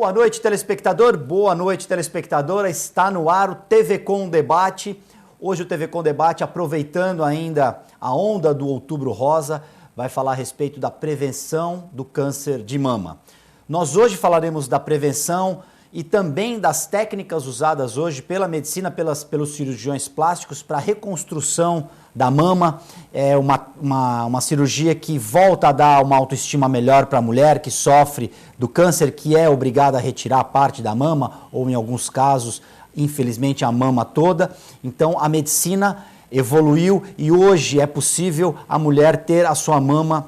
Boa noite, telespectador. Boa noite, telespectadora. Está no ar o TV Com Debate. Hoje o TV Com Debate, aproveitando ainda a onda do Outubro Rosa, vai falar a respeito da prevenção do câncer de mama. Nós hoje falaremos da prevenção e também das técnicas usadas hoje pela medicina, pelos cirurgiões plásticos para a reconstrução da mama. É uma cirurgia que volta a dar uma autoestima melhor para a mulher que sofre do câncer, que é obrigada a retirar a parte da mama, ou em alguns casos, infelizmente, a mama toda. Então, a medicina evoluiu e hoje é possível a mulher ter a sua mama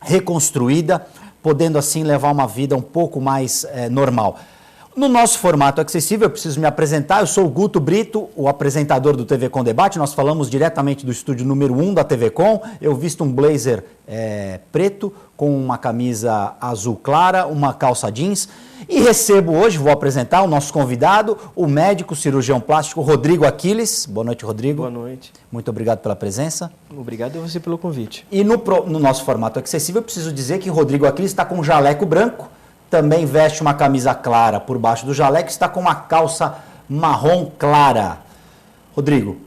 reconstruída, podendo assim levar uma vida um pouco mais normal. No nosso formato acessível, eu preciso me apresentar. Eu sou o Guto Brito, o apresentador do TV Com Debate. Nós falamos diretamente do estúdio número 1 da TV Com. Eu visto um blazer preto com uma camisa azul clara, uma calça jeans. E recebo hoje, vou apresentar o nosso convidado, o médico cirurgião plástico Rodrigo Aquiles. Boa noite, Rodrigo. Boa noite. Muito obrigado pela presença. Obrigado a você pelo convite. E no nosso formato acessível, eu preciso dizer que Rodrigo Aquiles está com um jaleco branco. Também veste uma camisa clara por baixo do jaleco, está com uma calça marrom clara. Rodrigo,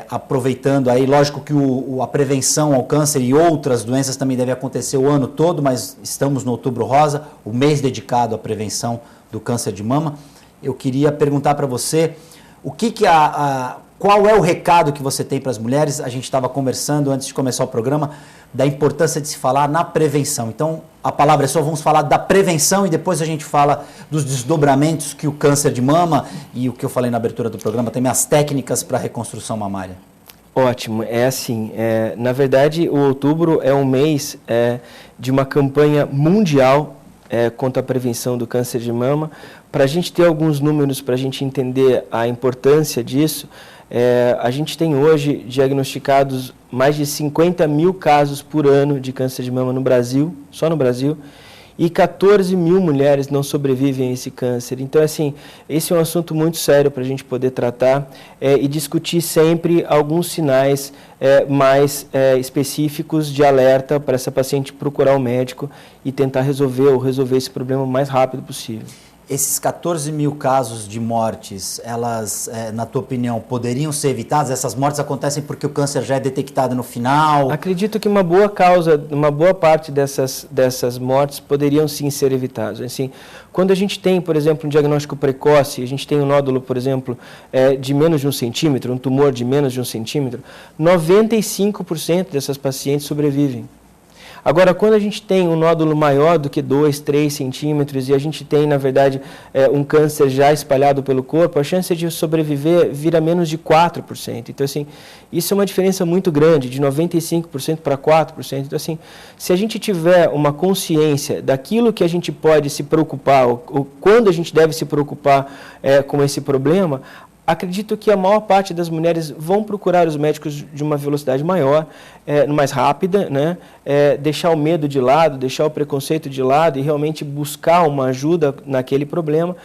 aproveitando aí, lógico que a prevenção ao câncer e outras doenças também deve acontecer o ano todo, mas estamos no Outubro Rosa, o mês dedicado à prevenção do câncer de mama. Eu queria perguntar para você, qual é o recado que você tem para as mulheres? A gente estava conversando antes de começar o programa da importância de se falar na prevenção. Então, a palavra é sua, vamos falar da prevenção e depois a gente fala dos desdobramentos que o câncer de mama e o que eu falei na abertura do programa, também as técnicas para a reconstrução mamária. Ótimo, na verdade o outubro é um mês de uma campanha mundial contra a prevenção do câncer de mama. Para a gente ter alguns números, para a gente entender a importância disso, a gente tem hoje diagnosticados mais de 50 mil casos por ano de câncer de mama no Brasil, só no Brasil, e 14 mil mulheres não sobrevivem a esse câncer. Então, esse é um assunto muito sério para a gente poder tratar e discutir sempre alguns sinais mais específicos de alerta para essa paciente procurar o médico e tentar resolver esse problema o mais rápido possível. Esses 14 mil casos de mortes, elas, na tua opinião, poderiam ser evitadas? Essas mortes acontecem porque o câncer já é detectado no final? Acredito que uma boa parte dessas mortes poderiam sim ser evitadas. Assim, quando a gente tem, por exemplo, um diagnóstico precoce, a gente tem um nódulo, por exemplo, de menos de 1 centímetro, um tumor de menos de 1 centímetro, 95% dessas pacientes sobrevivem. Agora, quando a gente tem um nódulo maior do que 2, 3 centímetros e a gente tem, na verdade, um câncer já espalhado pelo corpo, a chance de sobreviver vira menos de 4%. Então, isso é uma diferença muito grande, de 95% para 4%. Então, se a gente tiver uma consciência daquilo que a gente pode se preocupar, ou quando a gente deve se preocupar com esse problema, acredito que a maior parte das mulheres vão procurar os médicos de uma velocidade maior, mais rápida, né? Deixar o medo de lado, deixar o preconceito de lado e realmente buscar uma ajuda naquele problema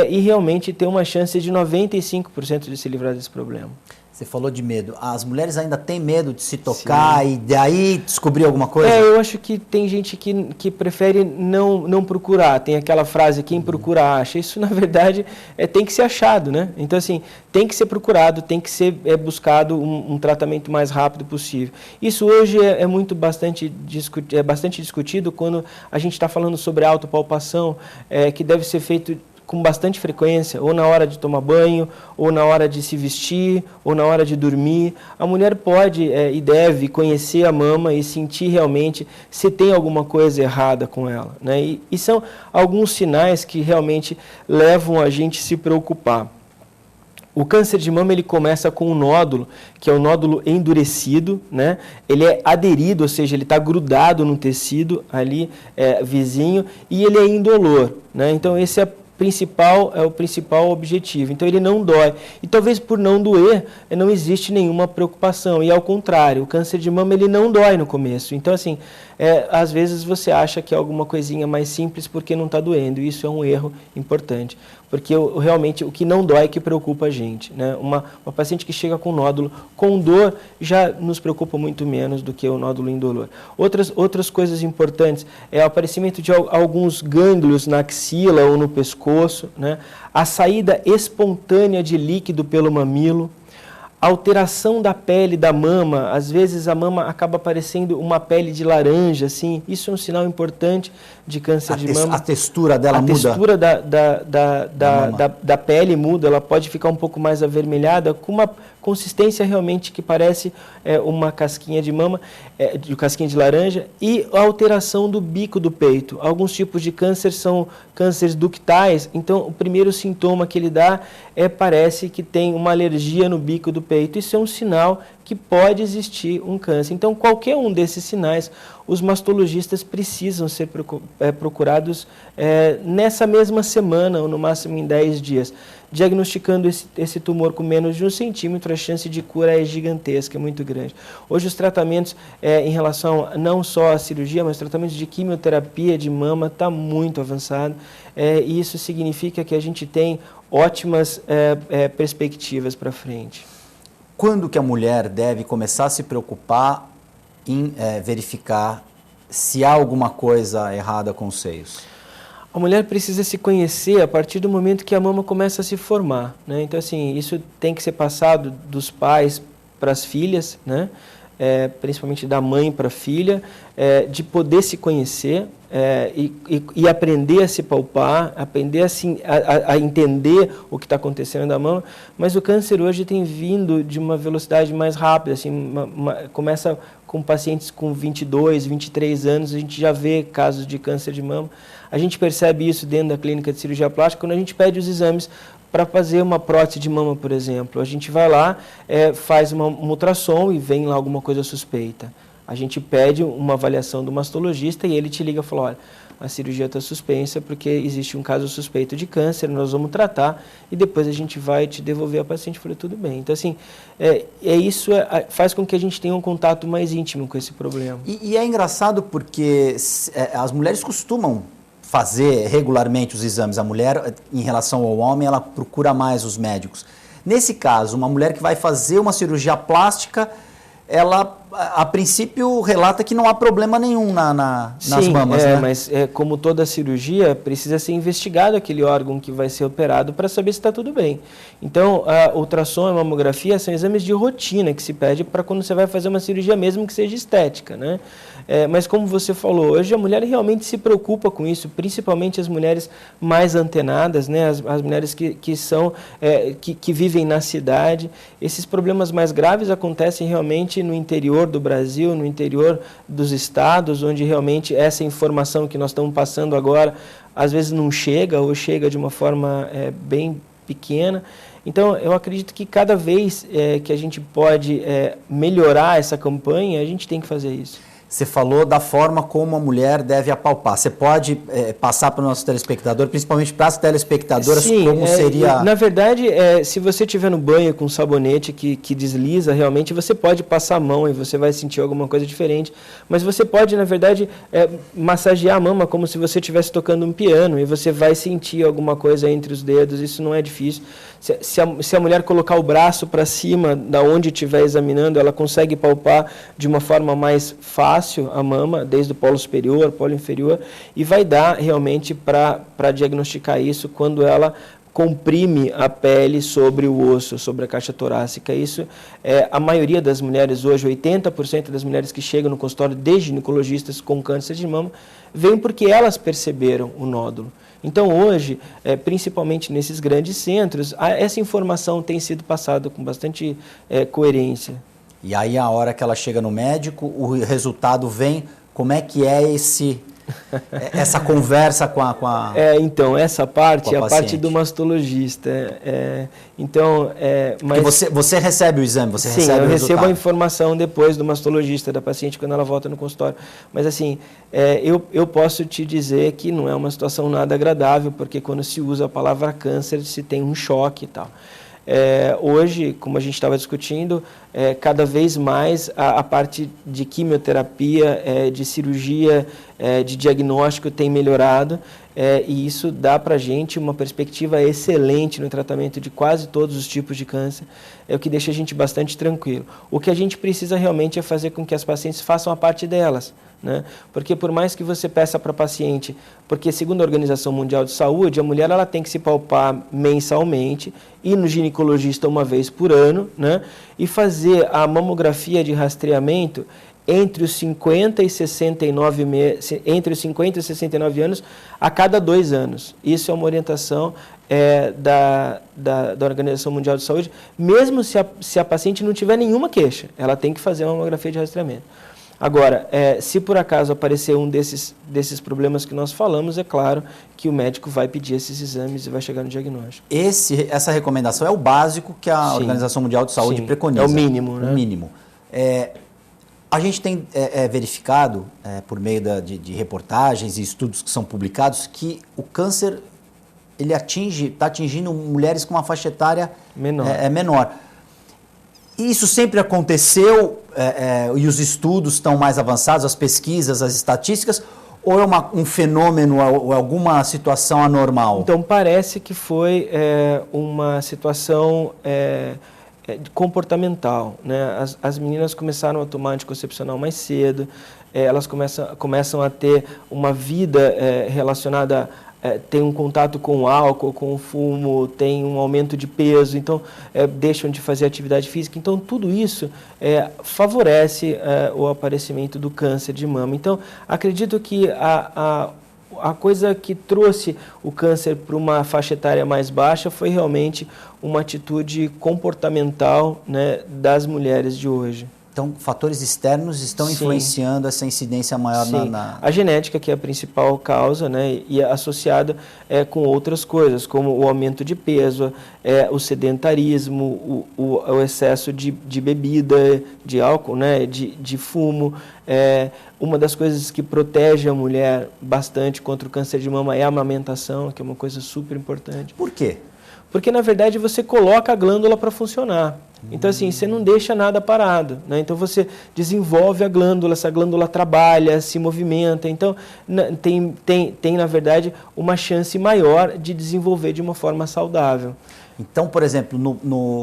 e realmente ter uma chance de 95% de se livrar desse problema. Você falou de medo. As mulheres ainda têm medo de se tocar. Sim. E daí descobrir alguma coisa? Eu acho que tem gente que prefere não procurar. Tem aquela frase, quem procura acha. Isso, na verdade, tem que ser achado, né? Então, tem que ser procurado, tem que ser buscado um tratamento mais rápido possível. Isso hoje é bastante discutido quando a gente está falando sobre autopalpação, que deve ser feito com bastante frequência, ou na hora de tomar banho, ou na hora de se vestir, ou na hora de dormir. A mulher pode e deve conhecer a mama e sentir realmente se tem alguma coisa errada com ela, né? E são alguns sinais que realmente levam a gente a se preocupar. O câncer de mama ele começa com um nódulo, que é um nódulo endurecido, né? Ele é aderido, ou seja, ele está grudado no tecido ali vizinho, e ele é indolor, né? Então esse é o principal objetivo. Então ele não dói. E talvez por não doer, não existe nenhuma preocupação. E ao contrário, o câncer de mama ele não dói no começo. Então às vezes você acha que é alguma coisinha mais simples porque não está doendo. E isso é um erro importante. porque realmente o que não dói é que preocupa a gente, né? Uma paciente que chega com nódulo com dor já nos preocupa muito menos do que o nódulo indolor. Outras coisas importantes é o aparecimento de alguns gânglios na axila ou no pescoço, né? A saída espontânea de líquido pelo mamilo, alteração da pele da mama, às vezes a mama acaba parecendo uma pele de laranja, assim, isso é um sinal importante de câncer de mama. A textura dela muda? A textura da pele muda, ela pode ficar um pouco mais avermelhada, com uma consistência realmente que parece uma casquinha de mama, casquinha de laranja, e a alteração do bico do peito. Alguns tipos de câncer são cânceres ductais, então o primeiro sintoma que ele dá parece que tem uma alergia no bico do peito. Isso é um sinal que pode existir um câncer. Então, qualquer um desses sinais, os mastologistas precisam ser procurados nessa mesma semana, ou no máximo em 10 dias. Diagnosticando esse tumor com menos de 1 centímetro, a chance de cura é gigantesca, é muito grande. Hoje os tratamentos em relação não só à cirurgia, mas tratamentos de quimioterapia de mama está muito avançado, e isso significa que a gente tem ótimas perspectivas para frente. Quando que a mulher deve começar a se preocupar em verificar se há alguma coisa errada com os seios? A mulher precisa se conhecer a partir do momento que a mama começa a se formar, né? Então, assim, isso tem que ser passado dos pais para as filhas, né? Principalmente da mãe para a filha, de poder se conhecer e aprender a se palpar, aprender a entender o que está acontecendo na mama. Mas o câncer hoje tem vindo de uma velocidade mais rápida, assim, começa com pacientes com 22, 23 anos, a gente já vê casos de câncer de mama. A gente percebe isso dentro da clínica de cirurgia plástica quando a gente pede os exames para fazer uma prótese de mama, por exemplo. A gente vai lá, faz um ultrassom e vem lá alguma coisa suspeita. A gente pede uma avaliação do mastologista e ele te liga e fala, olha, a cirurgia está suspensa porque existe um caso suspeito de câncer, nós vamos tratar e depois a gente vai te devolver a paciente. Eu falei, tudo bem. Então, assim, isso faz com que a gente tenha um contato mais íntimo com esse problema. E é engraçado porque as mulheres costumam fazer regularmente os exames. A mulher, em relação ao homem, ela procura mais os médicos. Nesse caso, uma mulher que vai fazer uma cirurgia plástica, ela, a princípio, relata que não há problema nenhum nas mamas, né? Mas como toda cirurgia, precisa ser investigado aquele órgão que vai ser operado para saber se está tudo bem. Então, a ultrassom e a mamografia são exames de rotina que se pede para quando você vai fazer uma cirurgia, mesmo que seja estética, né? Mas como você falou, hoje a mulher realmente se preocupa com isso, principalmente as mulheres mais antenadas, né? As mulheres que vivem na cidade. Esses problemas mais graves acontecem realmente no interior do Brasil, no interior dos estados, onde realmente essa informação que nós estamos passando agora, às vezes não chega, ou chega de uma forma bem pequena. Então, eu acredito que cada vez que a gente pode melhorar essa campanha, a gente tem que fazer isso. Você falou da forma como a mulher deve apalpar. Você pode passar para o nosso telespectador, principalmente para as telespectadoras, sim, como seria... Na verdade, se você estiver no banho com sabonete que desliza realmente, você pode passar a mão e você vai sentir alguma coisa diferente. Mas você pode, na verdade, massagear a mama como se você estivesse tocando um piano e você vai sentir alguma coisa entre os dedos. Isso não é difícil. Se a mulher colocar o braço para cima, da onde estiver examinando, ela consegue palpar de uma forma mais fácil a mama, desde o polo superior, polo inferior, e vai dar realmente para diagnosticar isso quando ela comprime a pele sobre o osso, sobre a caixa torácica. Isso a maioria das mulheres hoje, 80% das mulheres que chegam no consultório de ginecologistas com câncer de mama, vêm porque elas perceberam o nódulo. Então, hoje, principalmente nesses grandes centros, essa informação tem sido passada com bastante coerência. E aí, a hora que ela chega no médico, o resultado vem, como é que é essa conversa com a então, essa parte é a parte do mastologista. Mas você recebe o exame, você recebe o resultado. Sim, eu recebo a informação depois do mastologista, da paciente, quando ela volta no consultório. Mas, assim, eu posso te dizer que não é uma situação nada agradável, porque quando se usa a palavra câncer, se tem um choque e tal. Hoje, como a gente estava discutindo, cada vez mais a parte de quimioterapia, de cirurgia, de diagnóstico tem melhorado. e isso dá para a gente uma perspectiva excelente no tratamento de quase todos os tipos de câncer, é o que deixa a gente bastante tranquilo. O que a gente precisa realmente é fazer com que as pacientes façam a parte delas, né? Porque por mais que você peça para a paciente, porque segundo a Organização Mundial de Saúde, a mulher ela tem que se palpar mensalmente, ir no ginecologista uma vez por ano, né? E fazer a mamografia de rastreamento entre os 50 e 69 anos a cada 2 anos. Isso é uma orientação da Organização Mundial de Saúde, mesmo se a paciente não tiver nenhuma queixa, ela tem que fazer uma mamografia de rastreamento. Agora, se por acaso aparecer um desses problemas que nós falamos, é claro que o médico vai pedir esses exames e vai chegar no diagnóstico. Essa recomendação é o básico que a Sim. Organização Mundial de Saúde preconiza. É o mínimo, né? O mínimo. A gente tem verificado, por meio de reportagens e estudos que são publicados, que o câncer ele está atingindo mulheres com uma faixa etária menor. Isso sempre aconteceu e os estudos estão mais avançados, as pesquisas, as estatísticas, ou é um fenômeno ou alguma situação anormal? Então, parece que foi uma situação comportamental, né? As meninas começaram a tomar anticoncepcional mais cedo, elas começam a ter uma vida relacionada tem um contato com o álcool, com o fumo, tem um aumento de peso, então deixam de fazer atividade física. Então, tudo isso favorece o aparecimento do câncer de mama. Então, acredito que a coisa que trouxe o câncer para uma faixa etária mais baixa foi realmente uma atitude comportamental, né, das mulheres de hoje. Então, fatores externos estão influenciando essa incidência maior na... A genética, que é a principal causa, né, e associada com outras coisas, como o aumento de peso, o sedentarismo, o excesso de bebida, de álcool, né, de fumo. Uma das coisas que protege a mulher bastante contra o câncer de mama é a amamentação, que é uma coisa super importante. Por quê? Porque, na verdade, você coloca a glândula para funcionar. Então, assim, você não deixa nada parado, né? Então, você desenvolve a glândula, essa glândula trabalha, se movimenta. Então, tem, na verdade, uma chance maior de desenvolver de uma forma saudável. Então, por exemplo,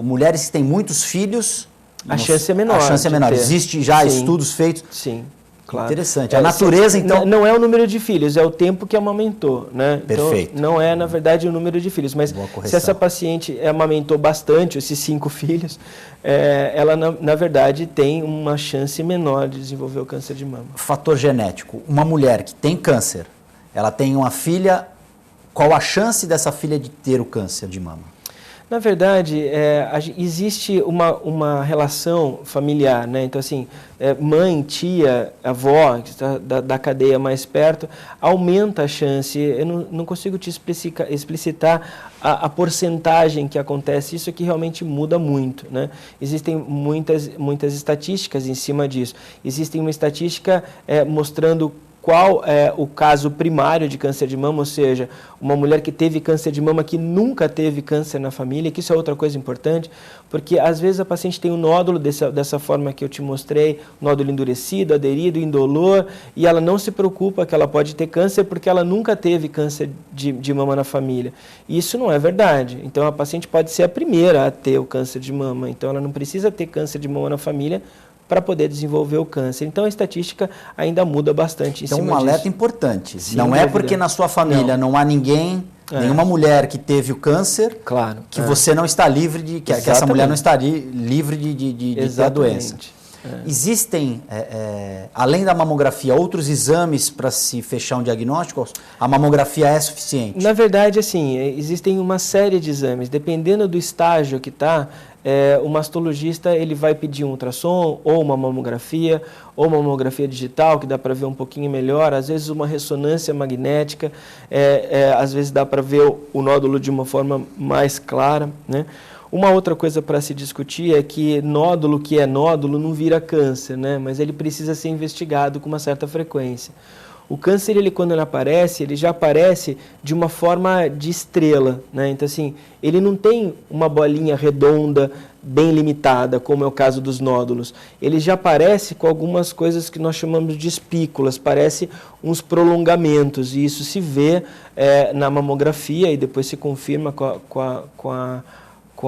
mulheres que têm muitos filhos... A chance é menor. A chance é menor. Existe já estudos feitos... Sim. Claro. Interessante. A natureza, então... Não é o número de filhos, é o tempo que amamentou, né? Perfeito. Então, não é, na verdade, o número de filhos. Mas se essa paciente amamentou bastante, esses 5 filhos, ela, na verdade, tem uma chance menor de desenvolver o câncer de mama. Fator genético. Uma mulher que tem câncer, ela tem uma filha, qual a chance dessa filha de ter o câncer de mama? Na verdade, existe uma relação familiar, né? Então, assim, mãe, tia, avó, que está da cadeia mais perto, aumenta a chance. Eu não consigo te explicitar a porcentagem que acontece. Isso aqui realmente muda muito, né? Existem muitas estatísticas em cima disso. Existe uma estatística mostrando qual é o caso primário de câncer de mama, ou seja, uma mulher que teve câncer de mama que nunca teve câncer na família, que isso é outra coisa importante, porque às vezes a paciente tem um nódulo dessa forma que eu te mostrei, nódulo endurecido, aderido, indolor, e ela não se preocupa que ela pode ter câncer porque ela nunca teve câncer de mama na família. E isso não é verdade. Então a paciente pode ser a primeira a ter o câncer de mama, então ela não precisa ter câncer de mama na família para poder desenvolver o câncer. Então, a estatística ainda muda bastante em cima disso. Então, um alerta importante. Sim, não é porque na sua família não há ninguém, nenhuma mulher que teve o câncer, que você não está livre de... que essa mulher não está livre de ter a doença. Existem, além da mamografia, outros exames para se fechar um diagnóstico? A mamografia é suficiente? Na verdade, assim, existem uma série de exames. Dependendo do estágio que está, o mastologista ele vai pedir um ultrassom, ou uma mamografia digital, que dá para ver um pouquinho melhor, às vezes uma ressonância magnética, às vezes dá para ver o nódulo de uma forma mais clara, né? Uma outra coisa para se discutir é que nódulo que é nódulo não vira câncer, né? Mas ele precisa ser investigado com uma certa frequência. O câncer, quando ele aparece, ele já aparece de uma forma de estrela, né? Então, assim, ele não tem uma bolinha redonda, bem limitada, como é o caso dos nódulos. Ele já aparece com algumas coisas que nós chamamos de espículas, parece uns prolongamentos, e isso se vê na mamografia e depois se confirma com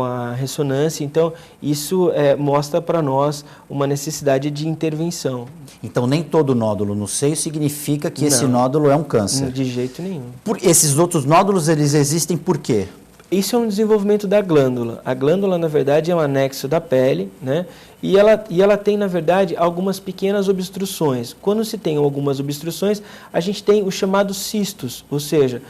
a ressonância. Então, isso mostra para nós uma necessidade de intervenção. Então, nem todo nódulo no seio significa que esse nódulo é um câncer? De jeito nenhum. Esses outros nódulos, eles existem por quê? Isso é um desenvolvimento da glândula. A glândula, na verdade, é um anexo da pele, né? E ela tem, na verdade, algumas pequenas obstruções. Quando se tem algumas obstruções, a gente tem os chamados cistos, ou seja,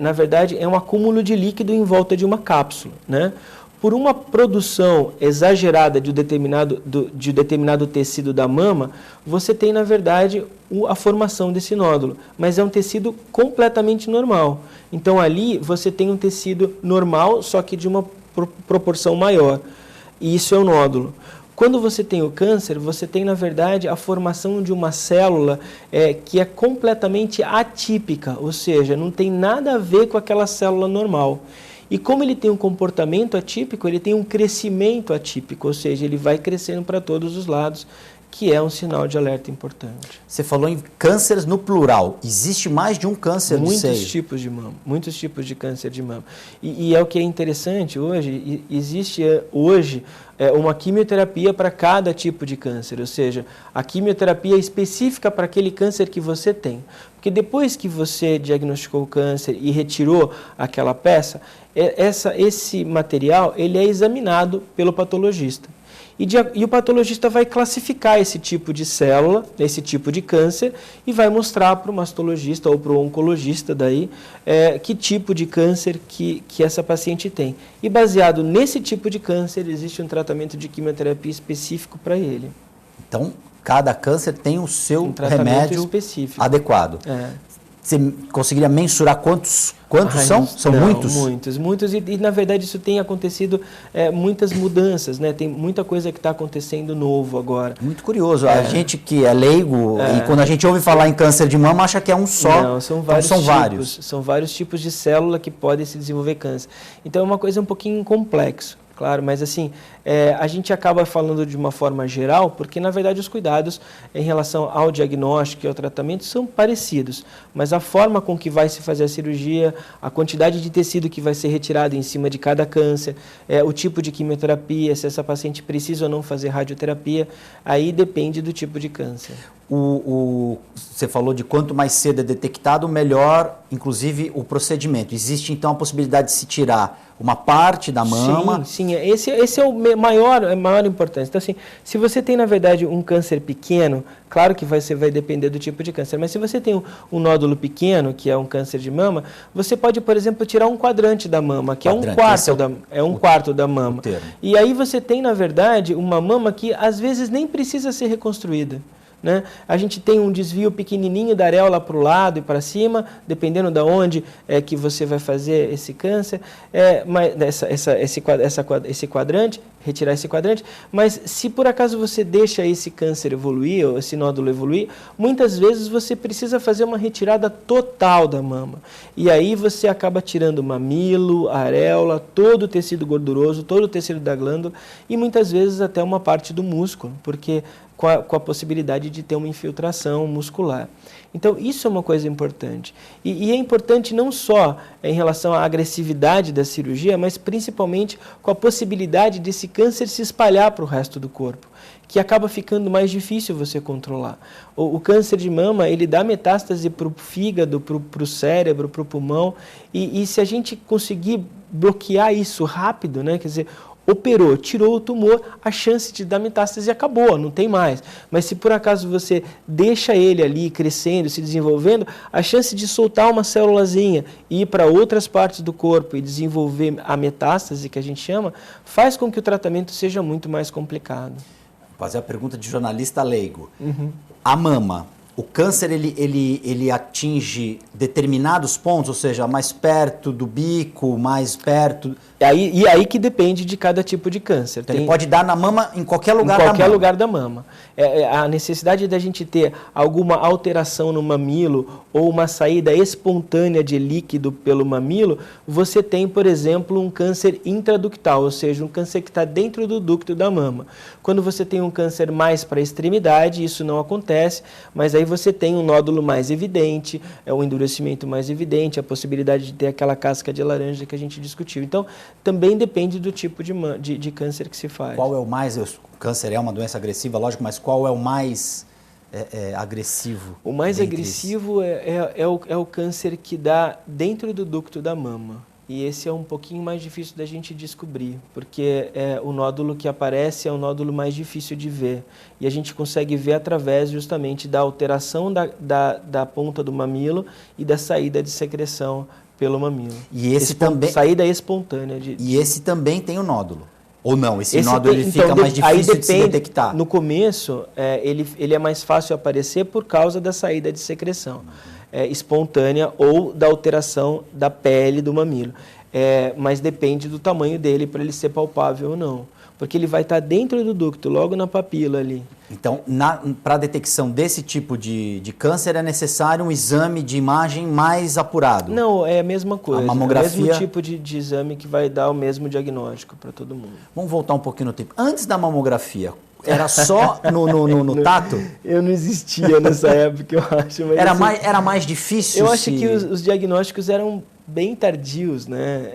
na verdade, é um acúmulo de líquido em volta de uma cápsula, né? Por uma produção exagerada de determinado tecido da mama, você tem, na verdade, a formação desse nódulo, mas é um tecido completamente normal. Então, ali você tem um tecido normal, só que de uma proporção maior, e isso é o nódulo. Quando você tem o câncer, você tem, na verdade, a formação de uma célula que é completamente atípica, ou seja, não tem nada a ver com aquela célula normal. E como ele tem um comportamento atípico, ele tem um crescimento atípico, ou seja, ele vai crescendo para todos os lados, que é um sinal de alerta importante. Você falou em cânceres no plural. Existe mais de um câncer do seio? Muitos tipos de mama, muitos tipos de câncer de mama. E é o que é interessante hoje, existe hoje uma quimioterapia para cada tipo de câncer, ou seja, a quimioterapia é específica para aquele câncer que você tem. Porque depois que você diagnosticou o câncer e retirou aquela peça, esse material ele é examinado pelo patologista. E o patologista vai classificar esse tipo de célula, esse tipo de câncer, e vai mostrar para o mastologista ou para o oncologista daí, que tipo de câncer que essa paciente tem. E baseado nesse tipo de câncer, existe um tratamento de quimioterapia específico para ele. Então, cada câncer tem o seu remédio específico adequado. Você conseguiria mensurar quantos são? São não, muitos? Muitos. E, na verdade, isso tem acontecido muitas mudanças, né? Tem muita coisa que está acontecendo novo agora. Muito curioso. A gente que é leigo, e quando a gente ouve falar em câncer de mama, acha que é um só. Não, são vários tipos. São vários tipos de célula que podem se desenvolver câncer. Então, é uma coisa um pouquinho complexo. Claro, mas assim, a gente acaba falando de uma forma geral, porque na verdade os cuidados em relação ao diagnóstico e ao tratamento são parecidos, mas a forma com que vai se fazer a cirurgia, a quantidade de tecido que vai ser retirado em cima de cada câncer, o tipo de quimioterapia, se essa paciente precisa ou não fazer radioterapia, aí depende do tipo de câncer. Você falou de quanto mais cedo é detectado, melhor, inclusive, o procedimento. Existe, então, a possibilidade de se tirar uma parte da mama? Sim. Esse é o maior importância. Então, assim, se você tem, na verdade, um câncer pequeno, claro que vai depender do tipo de câncer, mas se você tem um nódulo pequeno, que é um câncer de mama, você pode, por exemplo, tirar um quadrante da mama, que é um quarto da mama. E aí você tem, na verdade, uma mama que, às vezes, nem precisa ser reconstruída. Né? A gente tem um desvio pequenininho da areola para o lado e para cima, dependendo de onde que você vai fazer esse câncer, esse quadrante, retirar esse quadrante, mas se por acaso você deixa esse câncer evoluir, ou esse nódulo evoluir, muitas vezes você precisa fazer uma retirada total da mama. E aí você acaba tirando o mamilo, a areola, todo o tecido gorduroso, todo o tecido da glândula e muitas vezes até uma parte do músculo, porque com a possibilidade de ter uma infiltração muscular. Então, isso é uma coisa importante. E é importante não só em relação à agressividade da cirurgia, mas principalmente com a possibilidade desse câncer se espalhar para o resto do corpo, que acaba ficando mais difícil você controlar. O câncer de mama, ele dá metástase para o fígado, para o cérebro, para o pulmão, e se a gente conseguir bloquear isso rápido, né, quer dizer, operou, tirou o tumor, a chance de dar metástase acabou, não tem mais. Mas se por acaso você deixa ele ali crescendo, se desenvolvendo, a chance de soltar uma célulazinha e ir para outras partes do corpo e desenvolver a metástase, que a gente chama, faz com que o tratamento seja muito mais complicado. Vou fazer a pergunta de jornalista leigo. A mama, o câncer ele atinge determinados pontos, ou seja, mais perto do bico, mais perto... E aí que depende de cada tipo de câncer. Então ele pode dar na mama em qualquer lugar da mama. Em qualquer lugar da mama. a necessidade da gente ter alguma alteração no mamilo ou uma saída espontânea de líquido pelo mamilo, você tem, por exemplo, um câncer intraductal, ou seja, um câncer que está dentro do ducto da mama. Quando você tem um câncer mais para a extremidade, isso não acontece, mas aí você tem um nódulo mais evidente, um endurecimento mais evidente, a possibilidade de ter aquela casca de laranja que a gente discutiu. Então, também depende do tipo de câncer que se faz. Qual é o mais... O câncer é uma doença agressiva, lógico, mas qual é o mais agressivo? O mais agressivo é o câncer que dá dentro do ducto da mama. E esse é um pouquinho mais difícil da gente descobrir, porque o nódulo que aparece é o nódulo mais difícil de ver. E a gente consegue ver através justamente da alteração da ponta do mamilo e da saída de secreção pelo mamilo. E esse também... Saída espontânea. E esse também tem o nódulo? Ou não? Esse nódulo ele fica mais difícil de se detectar? No começo, ele é mais fácil aparecer por causa da saída de secreção. Espontânea ou da alteração da pele do mamilo. Mas depende do tamanho dele para ele ser palpável ou não. Porque ele vai estar dentro do ducto, logo na papila ali. Então, para a detecção desse tipo de câncer é necessário um exame de imagem mais apurado? Não, é a mesma coisa. A mamografia... É o mesmo tipo de exame que vai dar o mesmo diagnóstico para todo mundo. Vamos voltar um pouquinho no tempo. Antes da mamografia, era só no tato? Eu não existia nessa época, eu acho. Mas era mais difícil? Eu acho que os diagnósticos eram bem tardios, né?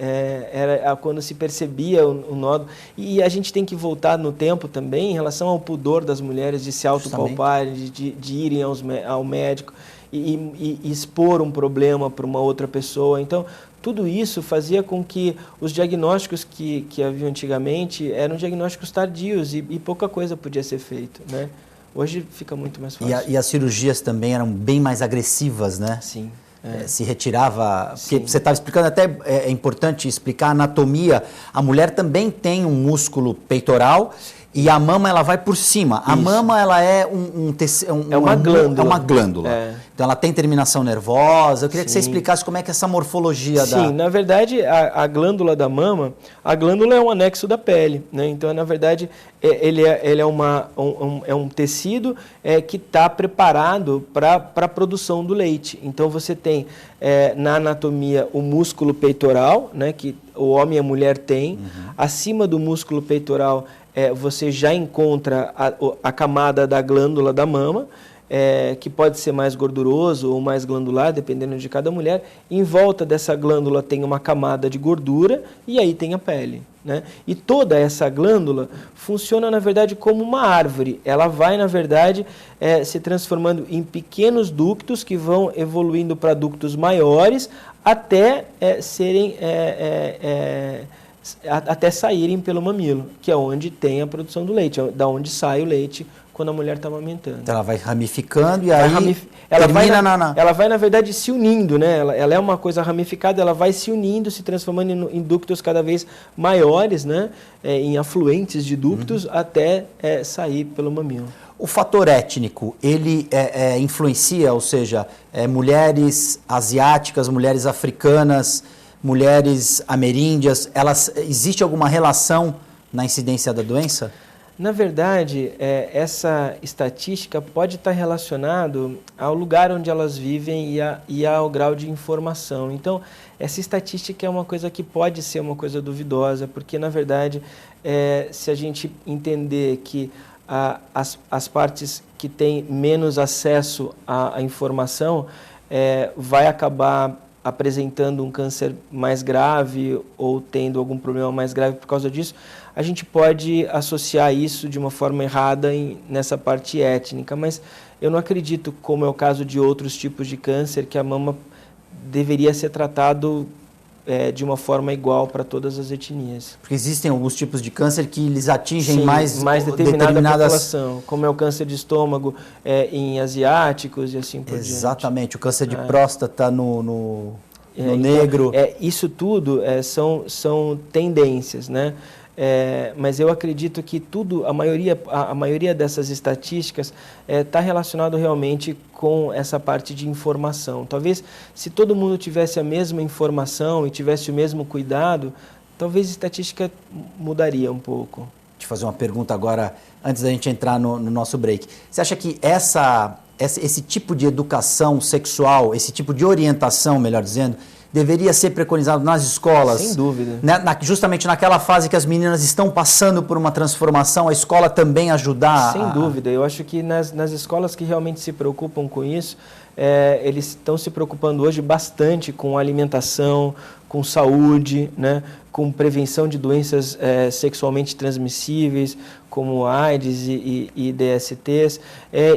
Era quando se percebia o nódulo. E a gente tem que voltar no tempo também em relação ao pudor das mulheres de se autopalparem, de irem ao médico e expor um problema para uma outra pessoa. Então, tudo isso fazia com que os diagnósticos que haviam antigamente eram diagnósticos tardios e pouca coisa podia ser feita, né? Hoje fica muito mais fácil. E as cirurgias também eram bem mais agressivas, né? Sim. Se retirava, porque você estava explicando, até é importante explicar a anatomia. A mulher também tem um músculo peitoral e a mama ela vai por cima. A mama ela é uma glândula. É uma glândula. Então ela tem terminação nervosa. Eu queria que você explicasse como é que é essa morfologia da... Sim, na verdade a glândula da mama, a glândula é um anexo da pele, né? Então na verdade ele é um tecido que está preparado para a produção do leite. Então você tem na anatomia o músculo peitoral, né, que o homem e a mulher têm. Acima do músculo peitoral você já encontra a camada da glândula da mama, que pode ser mais gorduroso ou mais glandular, dependendo de cada mulher. Em volta dessa glândula tem uma camada de gordura e aí tem a pele, né? E toda essa glândula funciona, na verdade, como uma árvore. Ela vai, na verdade, se transformando em pequenos ductos que vão evoluindo para ductos maiores até até saírem pelo mamilo, que é onde tem a produção do leite, da onde sai o leite quando a mulher está amamentando. Então ela vai ramificando e aí ela vai, na verdade, se unindo, né? Ela é uma coisa ramificada, ela vai se unindo, se transformando em ductos cada vez maiores, né? Em afluentes de ductos até sair pelo mamilo. O fator étnico, ele influencia, ou seja, mulheres asiáticas, mulheres africanas, mulheres ameríndias, existe alguma relação na incidência da doença? Na verdade, essa estatística pode estar relacionada ao lugar onde elas vivem e ao grau de informação. Então, essa estatística é uma coisa que pode ser uma coisa duvidosa, porque, na verdade, se a gente entender que as partes que têm menos acesso à informação vai acabar apresentando um câncer mais grave ou tendo algum problema mais grave por causa disso, a gente pode associar isso de uma forma errada nessa parte étnica, mas eu não acredito, como é o caso de outros tipos de câncer, que a mama deveria ser tratado de uma forma igual para todas as etnias. Porque existem alguns tipos de câncer que eles atingem mais determinada população, como é o câncer de estômago em asiáticos e assim por diante. Exatamente, o câncer de próstata no negro. Então, isso tudo são tendências, né? Mas eu acredito que a maioria dessas estatísticas está relacionado realmente com essa parte de informação. Talvez se todo mundo tivesse a mesma informação e tivesse o mesmo cuidado, talvez a estatística mudaria um pouco. fazer uma pergunta agora, antes da gente entrar no nosso break. Você acha que esse tipo de educação sexual, esse tipo de orientação, melhor dizendo, deveria ser preconizado nas escolas? Sem dúvida. Né? Justamente naquela fase que as meninas estão passando por uma transformação, a escola também ajudar? Sem dúvida. Eu acho que nas escolas que realmente se preocupam com isso, eles estão se preocupando hoje bastante com alimentação, com saúde, né? Com prevenção de doenças sexualmente transmissíveis, como AIDS e DSTs,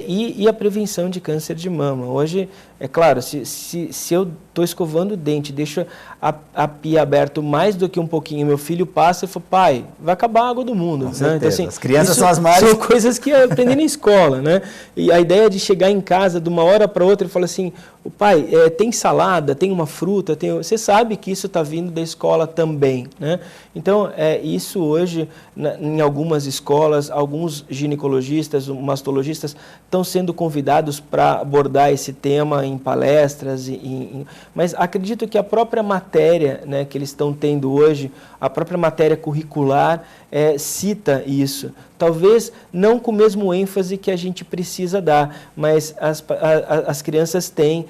e a prevenção de câncer de mama. Hoje, é claro, se eu estou escovando o dente, deixo a pia aberto mais do que um pouquinho, meu filho passa e fala, pai, vai acabar a água do mundo. Né? Então, assim, as crianças são as maiores... São coisas que eu aprendi na escola, né? E a ideia de chegar em casa de uma hora para outra e falar assim, o pai, tem salada, tem uma fruta, você sabe que isso está vindo da escola também, né? Então, isso hoje, em algumas escolas, alguns ginecologistas, mastologistas estão sendo convidados para abordar esse tema em palestras, mas acredito que a própria matéria, né, que eles estão tendo hoje, a própria matéria curricular cita isso. Talvez não com o mesmo ênfase que a gente precisa dar, mas as crianças têm.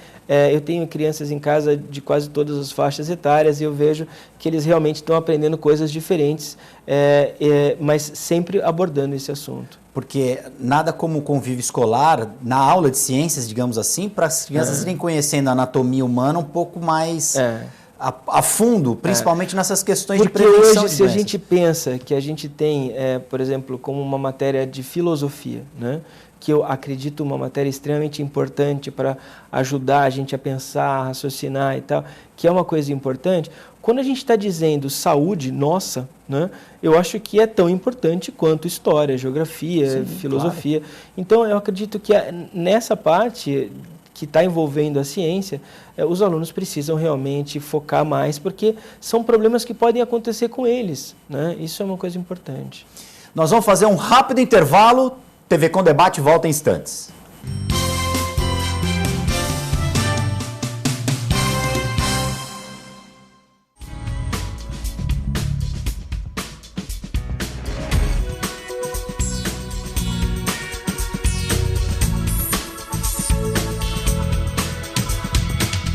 Eu tenho crianças em casa de quase todas as faixas etárias e eu vejo que eles realmente estão aprendendo coisas diferentes, mas sempre abordando esse assunto. Porque nada como o convívio escolar, na aula de ciências, digamos assim, para as crianças irem conhecendo a anatomia humana um pouco mais... A fundo, principalmente nessas questões de prevenção. Porque hoje, se a gente pensa que a gente tem, por exemplo, como uma matéria de filosofia, né, que eu acredito uma matéria extremamente importante para ajudar a gente a pensar, a raciocinar e tal, que é uma coisa importante, quando a gente está dizendo saúde nossa, né, eu acho que é tão importante quanto história, geografia, sim, filosofia. Claro. Então, eu acredito que nessa parte que está envolvendo a ciência, os alunos precisam realmente focar mais, porque são problemas que podem acontecer com eles, né? Isso é uma coisa importante. Nós vamos fazer um rápido intervalo, TV com Debate volta em instantes.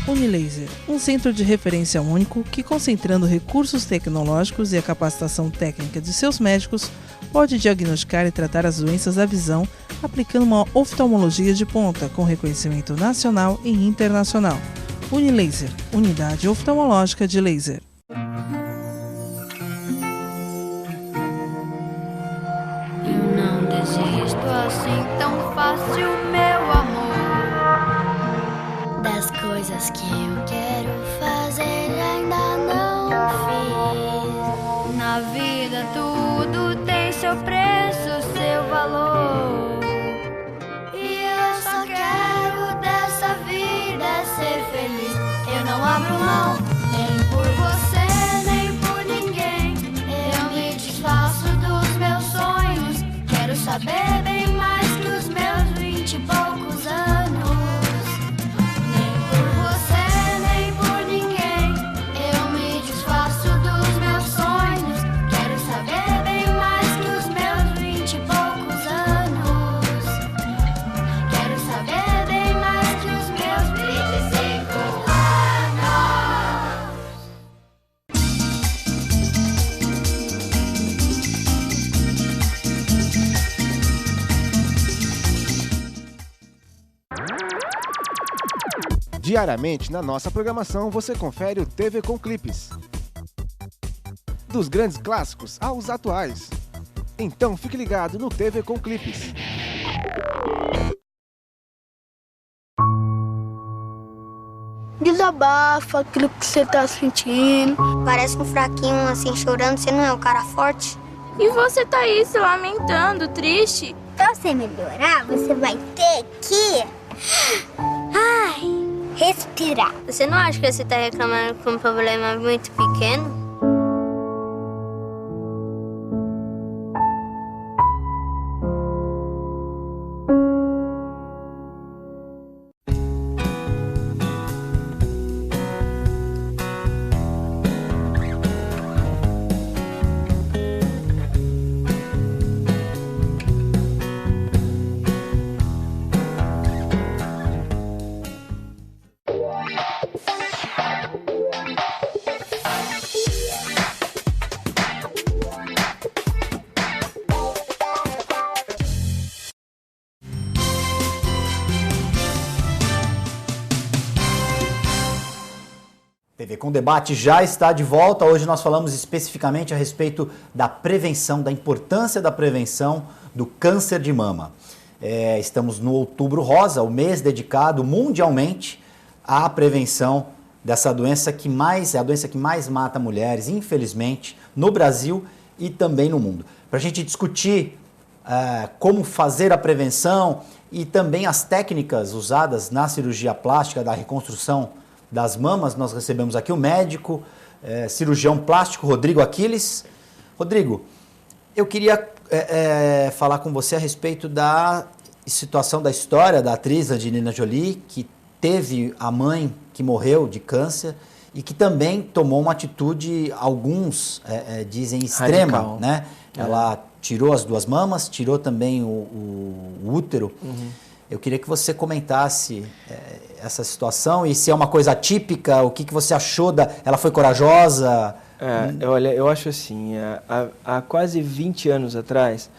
Unilaser, um centro de referência único que, concentrando recursos tecnológicos e a capacitação técnica de seus médicos, pode diagnosticar e tratar as doenças da visão, aplicando uma oftalmologia de ponta com reconhecimento nacional e internacional. Unilaser, unidade oftalmológica de laser. Eu não desisto assim tão fácil, meu amor. Das coisas que eu quero fazer ainda não fiz. Na vida tudo tem seu preço, seu valor. E eu só quero dessa vida ser feliz. Eu não abro mão, nem por você, nem por ninguém. Eu me desfaço dos meus sonhos. Quero saber bem mais que os meus 20 e poucos anos. Diariamente, na nossa programação, você confere o TV com Clipes. Dos grandes clássicos aos atuais. Então, fique ligado no TV com Clipes. Desabafa aquilo que você tá sentindo. Parece um fraquinho, assim, chorando. Você não é um cara forte? E você tá aí se lamentando, triste. Pra você melhorar, você vai ter que... respirar. Você não acha que você tá reclamando com um problema muito pequeno? TV com Debate já está de volta. Hoje nós falamos especificamente a respeito da prevenção, da importância da prevenção do câncer de mama. Estamos no Outubro Rosa, o mês dedicado mundialmente à prevenção dessa doença que é a doença que mais mata mulheres, infelizmente, no Brasil e também no mundo. Para a gente discutir como fazer a prevenção e também as técnicas usadas na cirurgia plástica da reconstrução das mamas, nós recebemos aqui o médico, cirurgião plástico Rodrigo Aquiles. Rodrigo, eu queria falar com você a respeito da situação da história da atriz Angelina Jolie, que teve a mãe que morreu de câncer e que também tomou uma atitude, alguns dizem extrema, radical, né? Ela tirou as 2 mamas, tirou também o útero. Uhum. Eu queria que você comentasse essa situação e se é uma coisa atípica, o que você achou ela foi corajosa? Olha, eu acho assim, há quase 20 anos atrás,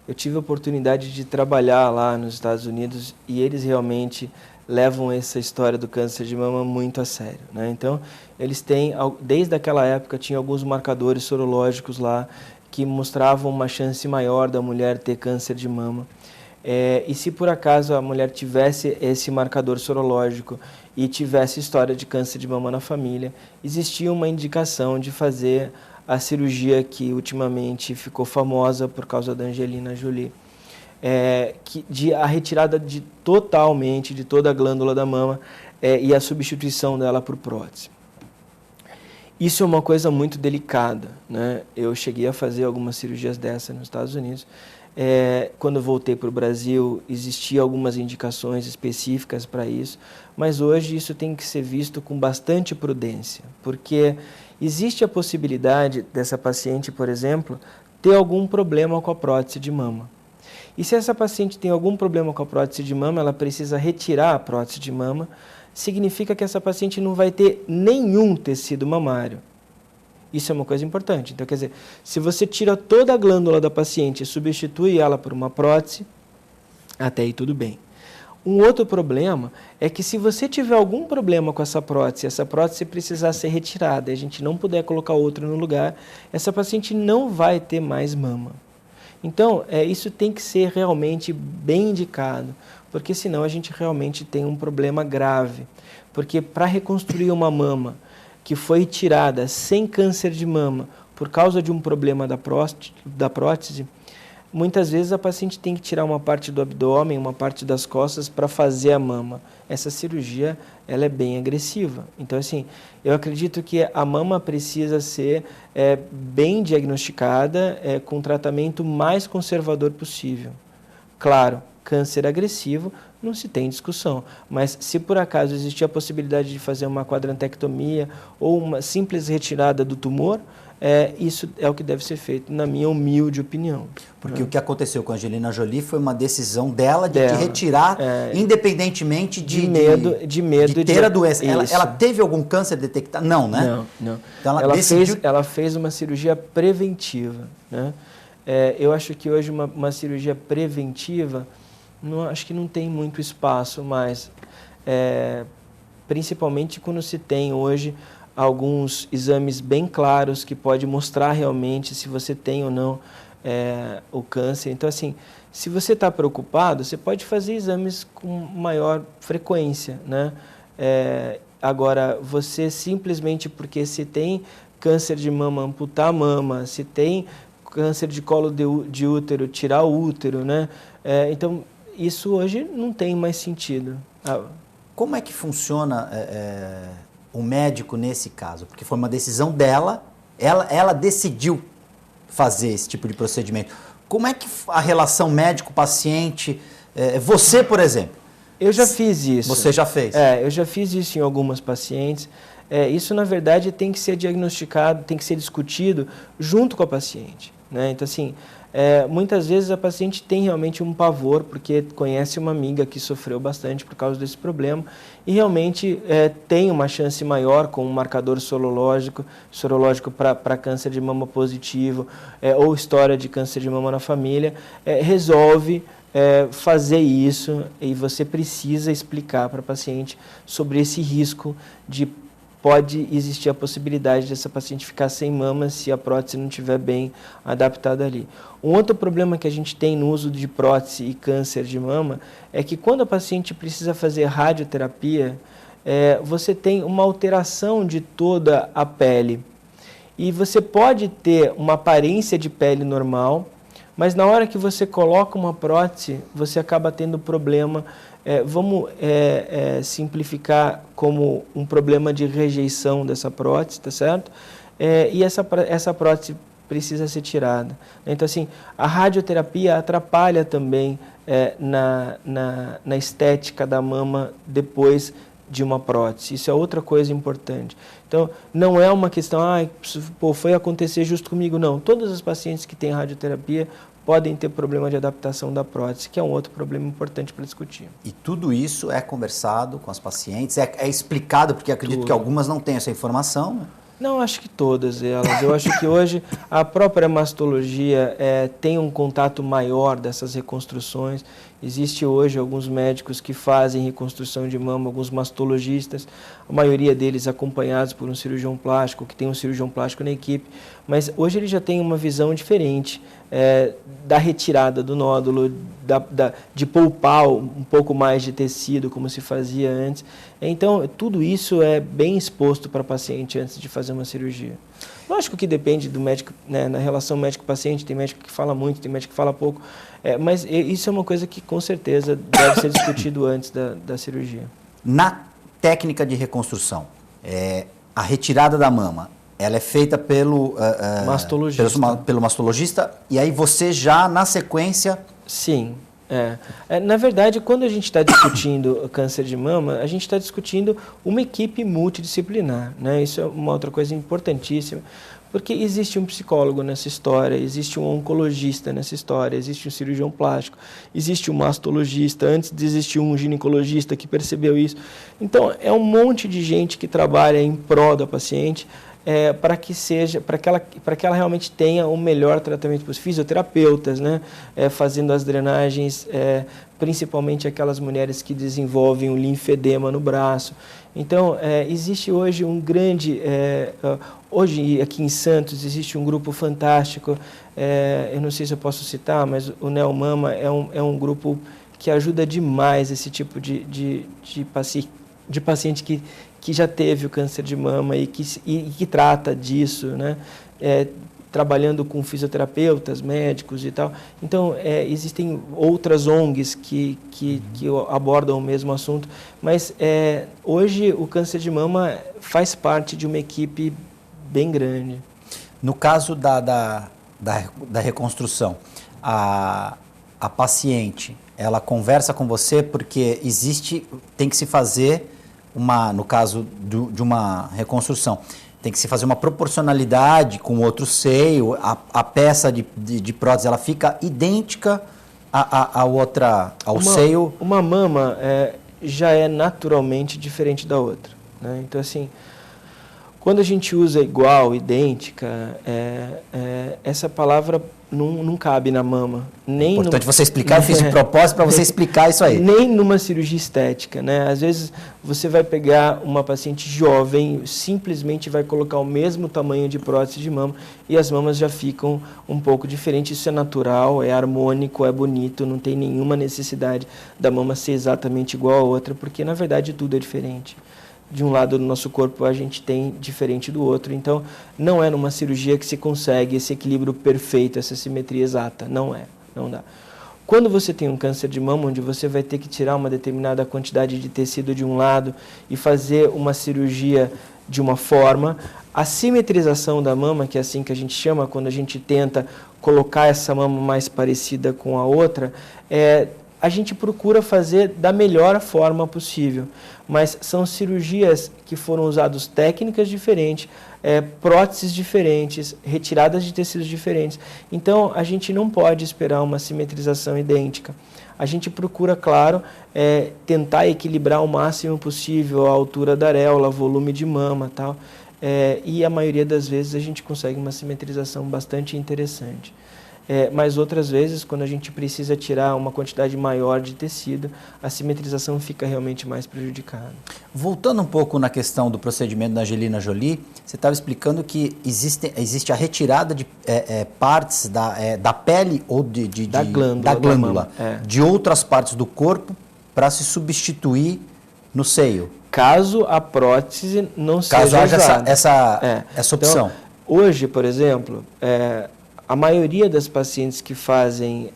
eu tive a oportunidade de trabalhar lá nos Estados Unidos e eles realmente levam essa história do câncer de mama muito a sério, né? Então, eles têm, desde aquela época, tinha alguns marcadores sorológicos lá que mostravam uma chance maior da mulher ter câncer de mama. E se por acaso a mulher tivesse esse marcador sorológico e tivesse história de câncer de mama na família, existia uma indicação de fazer a cirurgia que ultimamente ficou famosa por causa da Angelina Jolie, a retirada totalmente de toda a glândula da mama e a substituição dela por prótese. Isso é uma coisa muito delicada, né? Eu cheguei a fazer algumas cirurgias dessas nos Estados Unidos. Quando eu voltei para o Brasil, existiam algumas indicações específicas para isso, mas hoje isso tem que ser visto com bastante prudência, porque existe a possibilidade dessa paciente, por exemplo, ter algum problema com a prótese de mama. E se essa paciente tem algum problema com a prótese de mama, ela precisa retirar a prótese de mama, significa que essa paciente não vai ter nenhum tecido mamário. Isso é uma coisa importante. Então, quer dizer, se você tira toda a glândula da paciente e substitui ela por uma prótese, até aí tudo bem. Um outro problema é que se você tiver algum problema com essa prótese precisar ser retirada e a gente não puder colocar outra no lugar, essa paciente não vai ter mais mama. Então, isso tem que ser realmente bem indicado, porque senão a gente realmente tem um problema grave. Porque para reconstruir uma mama que foi tirada sem câncer de mama por causa de um problema da prótese, muitas vezes a paciente tem que tirar uma parte do abdômen, uma parte das costas para fazer a mama. Essa cirurgia ela é bem agressiva. Então, assim, eu acredito que a mama precisa ser bem diagnosticada com o tratamento mais conservador possível. Claro, câncer agressivo não se tem discussão, mas se por acaso existir a possibilidade de fazer uma quadrantectomia ou uma simples retirada do tumor, isso é o que deve ser feito, na minha humilde opinião. Porque o que aconteceu com a Angelina Jolie foi uma decisão dela de retirar, independentemente de ter a doença. Ela teve algum câncer detectado? Não, né? Não. Então ela fez uma cirurgia preventiva, né? Eu acho que hoje uma cirurgia preventiva, acho que não tem muito espaço mais, principalmente quando se tem hoje alguns exames bem claros que pode mostrar realmente se você tem ou não o câncer. Então, assim, se você está preocupado, você pode fazer exames com maior frequência, né? Agora, você simplesmente porque se tem câncer de mama, amputar a mama, se tem câncer de colo de útero, tirar o útero, né? Então, isso hoje não tem mais sentido. Como é que funciona o médico nesse caso? Porque foi uma decisão dela, ela decidiu fazer esse tipo de procedimento. Como é que a relação médico-paciente, você, por exemplo? Eu já fiz isso. Você já fez? Eu já fiz isso em algumas pacientes. Isso, na verdade, tem que ser diagnosticado, tem que ser discutido junto com a paciente, né? Então, assim, muitas vezes a paciente tem realmente um pavor, porque conhece uma amiga que sofreu bastante por causa desse problema e realmente tem uma chance maior com um marcador sorológico para câncer de mama positivo ou história de câncer de mama na família, resolve fazer isso e você precisa explicar para a paciente sobre esse risco de pode existir a possibilidade dessa paciente ficar sem mama se a prótese não estiver bem adaptada ali. Um outro problema que a gente tem no uso de prótese e câncer de mama é que quando a paciente precisa fazer radioterapia, você tem uma alteração de toda a pele. E você pode ter uma aparência de pele normal, mas na hora que você coloca uma prótese, você acaba tendo problema, vamos simplificar como um problema de rejeição dessa prótese, tá certo? E essa prótese precisa ser tirada. Então, assim, a radioterapia atrapalha também na estética da mama depois de uma prótese. Isso é outra coisa importante. Então, não é uma questão, foi acontecer justo comigo, não. Todas as pacientes que têm radioterapia podem ter problema de adaptação da prótese, que é um outro problema importante para discutir. E tudo isso é conversado com as pacientes, é explicado, porque acredito que algumas não têm essa informação, né? Não, acho que todas elas. Eu acho que hoje a própria mastologia tem um contato maior dessas reconstruções. Existe hoje alguns médicos que fazem reconstrução de mama, alguns mastologistas, a maioria deles acompanhados por um cirurgião plástico, que tem um cirurgião plástico na equipe, mas hoje ele já tem uma visão diferente da retirada do nódulo, de poupar um pouco mais de tecido, como se fazia antes. Então, tudo isso é bem exposto para o paciente antes de fazer uma cirurgia. Lógico que depende do médico, né, na relação médico-paciente, tem médico que fala muito, tem médico que fala pouco, mas isso é uma coisa que com certeza deve ser discutido antes da cirurgia. Na técnica de reconstrução, a retirada da mama, ela é feita pelo mastologista, e aí você já, na sequência... Sim. Na verdade, quando a gente está discutindo câncer de mama, a gente está discutindo uma equipe multidisciplinar, né? Isso é uma outra coisa importantíssima, porque existe um psicólogo nessa história, existe um oncologista nessa história, existe um cirurgião plástico, existe um mastologista, antes de existir um ginecologista que percebeu isso. Então, é um monte de gente que trabalha em prol da paciente, para que ela realmente tenha o melhor tratamento possível. Fisioterapeutas, né, fazendo as drenagens, principalmente aquelas mulheres que desenvolvem o linfedema no braço. Então, existe hoje um grande... hoje, aqui em Santos, existe um grupo fantástico, eu não sei se eu posso citar, mas o Neomama é um grupo que ajuda demais esse tipo de paciente que já teve o câncer de mama e que trata disso, né? Trabalhando com fisioterapeutas, médicos e tal. Então, existem outras ONGs que abordam o mesmo assunto, mas hoje o câncer de mama faz parte de uma equipe bem grande. No caso da reconstrução, a paciente, ela conversa com você porque tem que se fazer no caso de uma reconstrução, tem que se fazer uma proporcionalidade com o outro seio, a peça de prótese ela fica idêntica ao seio. Uma mama já é naturalmente diferente da outra, né? Então, assim, quando a gente usa igual, idêntica, essa palavra não cabe na mama. Nem importante você explicar, eu fiz de propósito para você explicar isso aí. Nem numa cirurgia estética, né? Às vezes você vai pegar uma paciente jovem, simplesmente vai colocar o mesmo tamanho de prótese de mama e as mamas já ficam um pouco diferentes. Isso é natural, é harmônico, é bonito, não tem nenhuma necessidade da mama ser exatamente igual a outra, porque na verdade tudo é diferente. De um lado do nosso corpo a gente tem diferente do outro, então não é numa cirurgia que se consegue esse equilíbrio perfeito, essa simetria exata, não dá. Quando você tem um câncer de mama, onde você vai ter que tirar uma determinada quantidade de tecido de um lado e fazer uma cirurgia de uma forma, a simetrização da mama, que é assim que a gente chama, quando a gente tenta colocar essa mama mais parecida com a outra, a gente procura fazer da melhor forma possível, mas são cirurgias que foram usadas técnicas diferentes, próteses diferentes, retiradas de tecidos diferentes. Então, a gente não pode esperar uma simetrização idêntica. A gente procura, claro, tentar equilibrar o máximo possível a altura da areola, volume de mama, tal, e a maioria das vezes a gente consegue uma simetrização bastante interessante. Mas outras vezes, quando a gente precisa tirar uma quantidade maior de tecido, a cicatrização fica realmente mais prejudicada. Voltando um pouco na questão do procedimento da Angelina Jolie, você estava explicando que existe a retirada de partes da pele ou da glândula, de outras partes do corpo para se substituir no seio. Caso a prótese não seja usada. Caso haja essa opção. Então, hoje, por exemplo, a maioria das pacientes que fazem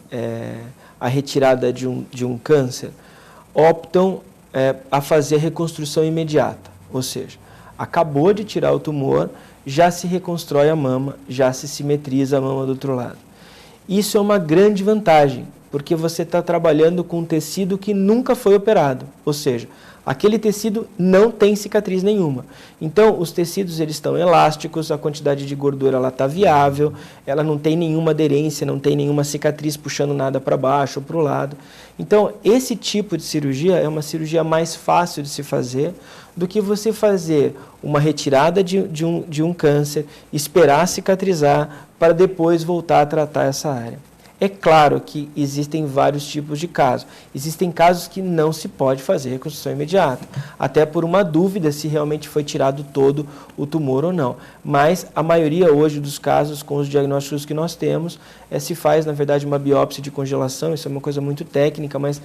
a retirada de um câncer optam a fazer a reconstrução imediata. Ou seja, acabou de tirar o tumor, já se reconstrói a mama, já se simetriza a mama do outro lado. Isso é uma grande vantagem, porque você está trabalhando com um tecido que nunca foi operado. Ou seja, aquele tecido não tem cicatriz nenhuma. Então, os tecidos eles estão elásticos, a quantidade de gordura está viável, ela não tem nenhuma aderência, não tem nenhuma cicatriz puxando nada para baixo ou para o lado. Então, esse tipo de cirurgia é uma cirurgia mais fácil de se fazer do que você fazer uma retirada de um câncer, esperar cicatrizar para depois voltar a tratar essa área. É claro que existem vários tipos de casos. Existem casos que não se pode fazer reconstrução imediata, até por uma dúvida se realmente foi tirado todo o tumor ou não. Mas a maioria hoje dos casos, com os diagnósticos que nós temos, se faz, na verdade, uma biópsia de congelação. Isso é uma coisa muito técnica, mas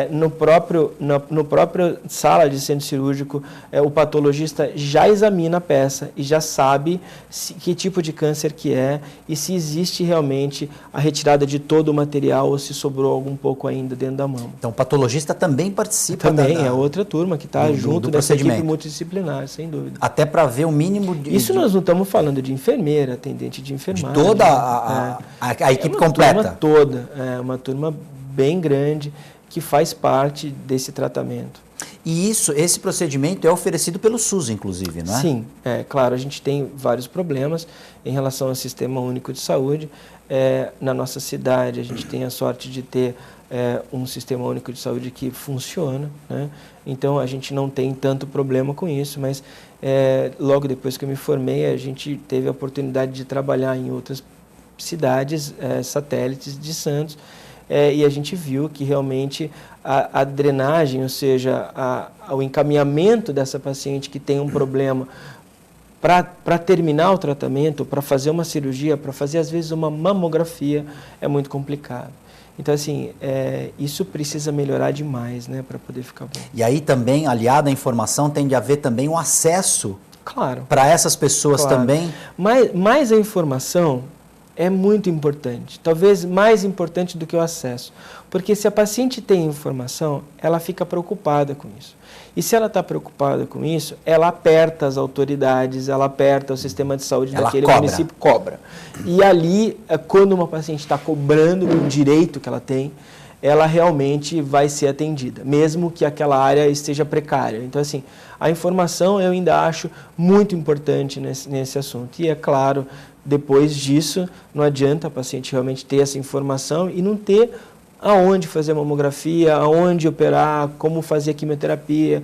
no próprio sala de centro cirúrgico, o patologista já examina a peça e já sabe que tipo de câncer que é e se existe realmente a retirada de todo o material ou se sobrou algum pouco ainda dentro da mama. Então, o patologista também participa é outra turma que está junto dessa equipe multidisciplinar, sem dúvida. Até para ver o mínimo de... Isso nós não estamos falando de enfermeira, atendente de enfermagem. De toda a equipe completa. Uma turma bem grande que faz parte desse tratamento. E esse procedimento é oferecido pelo SUS, inclusive, não é? Sim, claro, a gente tem vários problemas em relação ao Sistema Único de Saúde. Na nossa cidade, a gente tem a sorte de ter um Sistema Único de Saúde que funciona, né? Então, a gente não tem tanto problema com isso, mas logo depois que eu me formei, a gente teve a oportunidade de trabalhar em outras cidades, satélites de Santos, e a gente viu que realmente a drenagem, ou seja, o encaminhamento dessa paciente que tem um problema para terminar o tratamento, para fazer uma cirurgia, para fazer às vezes uma mamografia, é muito complicado. Então, assim, isso precisa melhorar demais, né, para poder ficar bom. E aí também, aliado à informação, tem de haver também um acesso para essas pessoas também? Mas a informação é muito importante, talvez mais importante do que o acesso. Porque se a paciente tem informação, ela fica preocupada com isso. E se ela está preocupada com isso, ela aperta as autoridades, ela aperta o sistema de saúde daquele município, cobra. E ali, quando uma paciente está cobrando o direito que ela tem, ela realmente vai ser atendida, mesmo que aquela área esteja precária. Então, assim, a informação eu ainda acho muito importante nesse assunto. E é claro, depois disso, não adianta a paciente realmente ter essa informação e não ter aonde fazer a mamografia, aonde operar, como fazer a quimioterapia,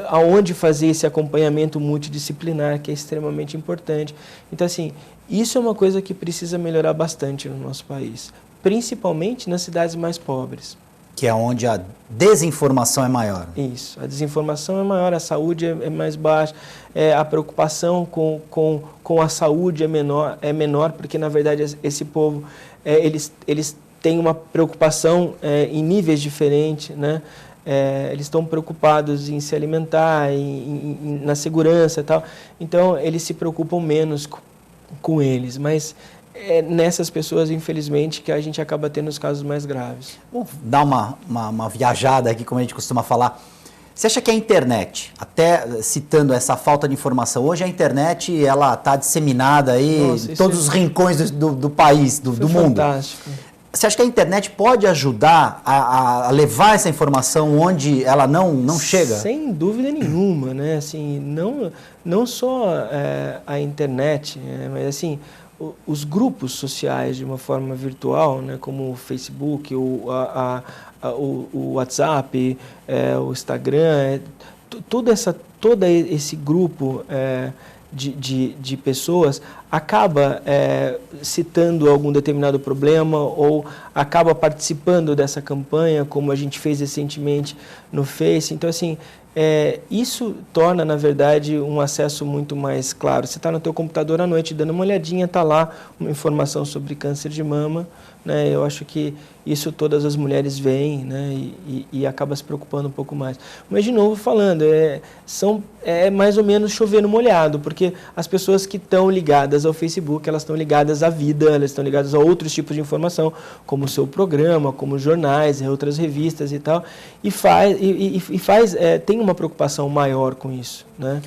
aonde fazer esse acompanhamento multidisciplinar, que é extremamente importante. Então, assim, isso é uma coisa que precisa melhorar bastante no nosso país, principalmente nas cidades mais pobres. Que é onde a desinformação é maior. Isso, a desinformação é maior, a saúde é mais baixa, a preocupação com a saúde é menor, porque, na verdade, esse povo, eles têm uma preocupação em níveis diferentes, né? Eles estão preocupados em se alimentar, na segurança e tal, então eles se preocupam menos com eles, mas nessas pessoas, infelizmente, que a gente acaba tendo os casos mais graves. Vamos dar uma viajada aqui, como a gente costuma falar. Você acha que a internet, até citando essa falta de informação, hoje a internet ela está disseminada aí em todos os rincões do país, do mundo. Fantástico. Você acha que a internet pode ajudar a levar essa informação onde ela não chega? Sem dúvida nenhuma, né? Assim, não só a internet, mas assim, os grupos sociais de uma forma virtual, né, como o Facebook, o WhatsApp, o Instagram, todo esse grupo de pessoas acaba citando algum determinado problema ou acaba participando dessa campanha, como a gente fez recentemente no Face. Então, assim, isso torna, na verdade, um acesso muito mais claro. Você está no teu computador à noite dando uma olhadinha, está lá uma informação sobre câncer de mama, né? Eu acho que isso todas as mulheres veem, né? E acaba se preocupando um pouco mais. Mas, de novo, falando, é mais ou menos chover no molhado, porque as pessoas que estão ligadas ao Facebook, elas estão ligadas à vida, elas estão ligadas a outros tipos de informação, como o seu programa, como jornais, outras revistas e tal, tem uma preocupação maior com isso, né?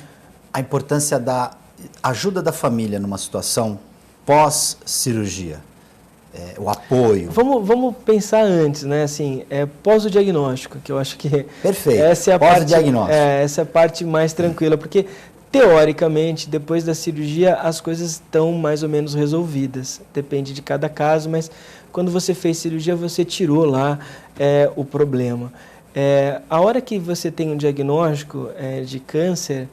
A importância da ajuda da família numa situação pós-cirurgia. O apoio. Vamos pensar antes, né? Assim, pós o diagnóstico, que eu acho que perfeito. Essa é a pós-diagnóstico. Essa é a parte mais tranquila, porque teoricamente, depois da cirurgia, as coisas estão mais ou menos resolvidas. Depende de cada caso, mas quando você fez cirurgia, você tirou lá o problema. A hora que você tem um diagnóstico de câncer,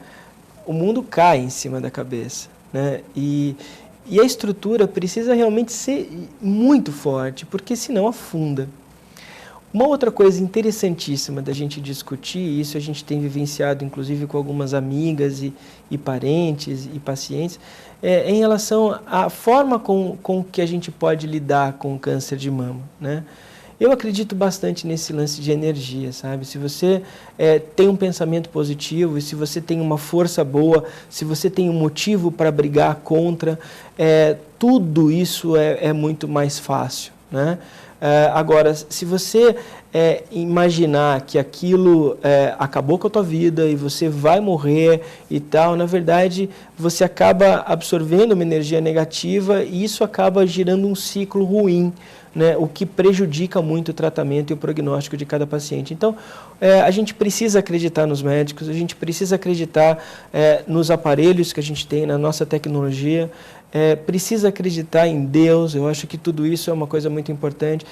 o mundo cai em cima da cabeça, né? E a estrutura precisa realmente ser muito forte, porque senão afunda. Uma outra coisa interessantíssima da gente discutir, e isso a gente tem vivenciado inclusive com algumas amigas e parentes e pacientes, em relação à forma com que a gente pode lidar com o câncer de mama, né? Eu acredito bastante nesse lance de energia, sabe? Se você tem um pensamento positivo, e se você tem uma força boa, se você tem um motivo para brigar contra, tudo isso é muito mais fácil, né? Agora, se você imaginar que aquilo acabou com a tua vida e você vai morrer e tal, na verdade, você acaba absorvendo uma energia negativa e isso acaba girando um ciclo ruim, né, o que prejudica muito o tratamento e o prognóstico de cada paciente. Então, a gente precisa acreditar nos médicos, a gente precisa acreditar nos aparelhos que a gente tem, na nossa tecnologia, precisa acreditar em Deus. Eu acho que tudo isso é uma coisa muito importante,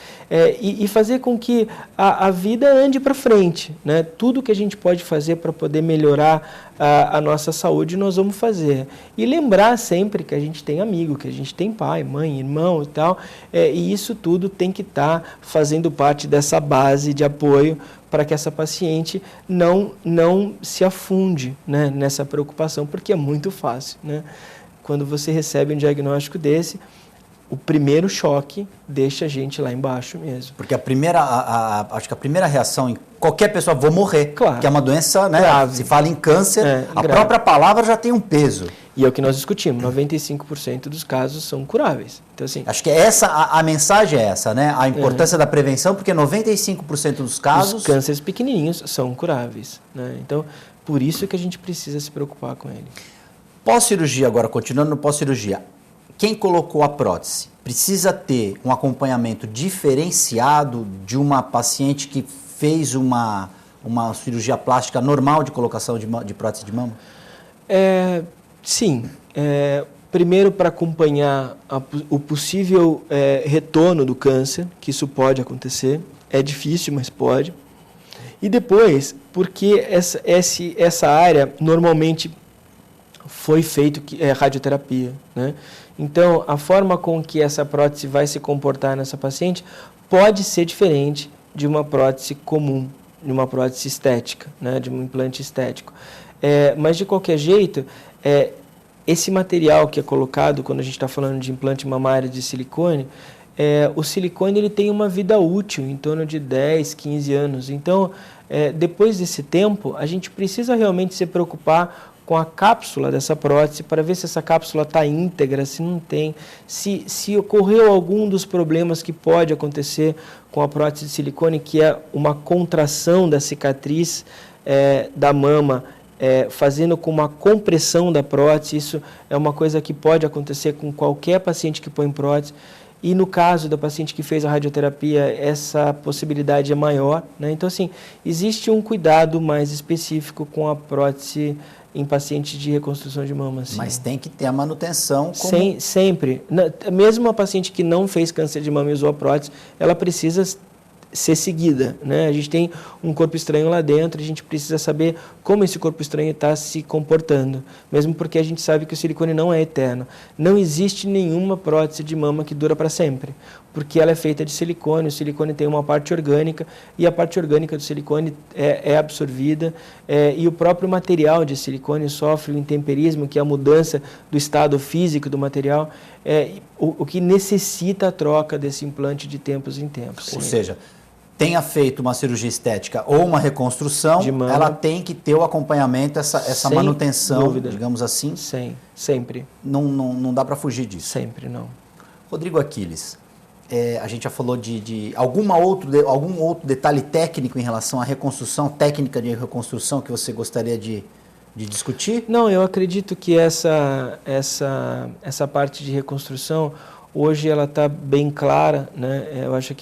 e fazer com que a vida ande para frente, né? Tudo que a gente pode fazer para poder melhorar a nossa saúde, nós vamos fazer. E lembrar sempre que a gente tem amigo, que a gente tem pai, mãe, irmão e tal, e isso tudo tem que estar fazendo parte dessa base de apoio para que essa paciente não se afunde, né, nessa preocupação, porque é muito fácil, né? Quando você recebe um diagnóstico desse, o primeiro choque deixa a gente lá embaixo mesmo. Porque acho que a primeira reação em qualquer pessoa, vou morrer, claro, que é uma doença, né? Grave. Se fala em câncer, a grave. própria palavra já tem um peso. E é o que nós discutimos, 95% dos casos são curáveis. Então, assim, acho que a mensagem é essa, né? A importância da prevenção, porque 95% dos casos... Os cânceres pequenininhos são curáveis, né? Então, por isso que a gente precisa se preocupar com ele. Pós-cirurgia, agora, continuando no pós-cirurgia, quem colocou a prótese precisa ter um acompanhamento diferenciado de uma paciente que fez uma cirurgia plástica normal de colocação de prótese de mama? Sim. Primeiro, para acompanhar o possível retorno do câncer, que isso pode acontecer. É difícil, mas pode. E depois, porque essa área normalmente foi feito radioterapia, né? Então, a forma com que essa prótese vai se comportar nessa paciente pode ser diferente de uma prótese comum, de uma prótese estética, né? De um implante estético. Mas, de qualquer jeito, esse material que é colocado, quando a gente está falando de implante mamário de silicone, o silicone ele tem uma vida útil em torno de 10, 15 anos. Então, depois desse tempo, a gente precisa realmente se preocupar com a cápsula dessa prótese para ver se essa cápsula está íntegra, se não tem, se ocorreu algum dos problemas que pode acontecer com a prótese de silicone, que é uma contração da cicatriz da mama, fazendo com uma compressão da prótese. Isso é uma coisa que pode acontecer com qualquer paciente que põe prótese. E no caso da paciente que fez a radioterapia, essa possibilidade é maior, né? Então, assim, existe um cuidado mais específico com a prótese em pacientes de reconstrução de mama. Sim. Mas tem que ter a manutenção como... Sempre. Mesmo a paciente que não fez câncer de mama e usou a prótese, ela precisa ser seguida, né? A gente tem um corpo estranho lá dentro, a gente precisa saber como esse corpo estranho está se comportando, mesmo porque a gente sabe que o silicone não é eterno. Não existe nenhuma prótese de mama que dura para sempre, porque ela é feita de silicone, o silicone tem uma parte orgânica, e a parte orgânica do silicone é absorvida, e o próprio material de silicone sofre o intemperismo, que é a mudança do estado físico do material, o que necessita a troca desse implante de tempos em tempos. Ou seja, tenha feito uma cirurgia estética ou uma reconstrução, ela tem que ter o acompanhamento, essa manutenção, dúvida, digamos assim. Sempre. Não dá para fugir disso. Sempre, não. Rodrigo Aquiles, a gente já falou de algum outro detalhe técnico em relação à reconstrução, técnica de reconstrução que você gostaria de discutir? Não, eu acredito que essa parte de reconstrução, hoje ela está bem clara, né?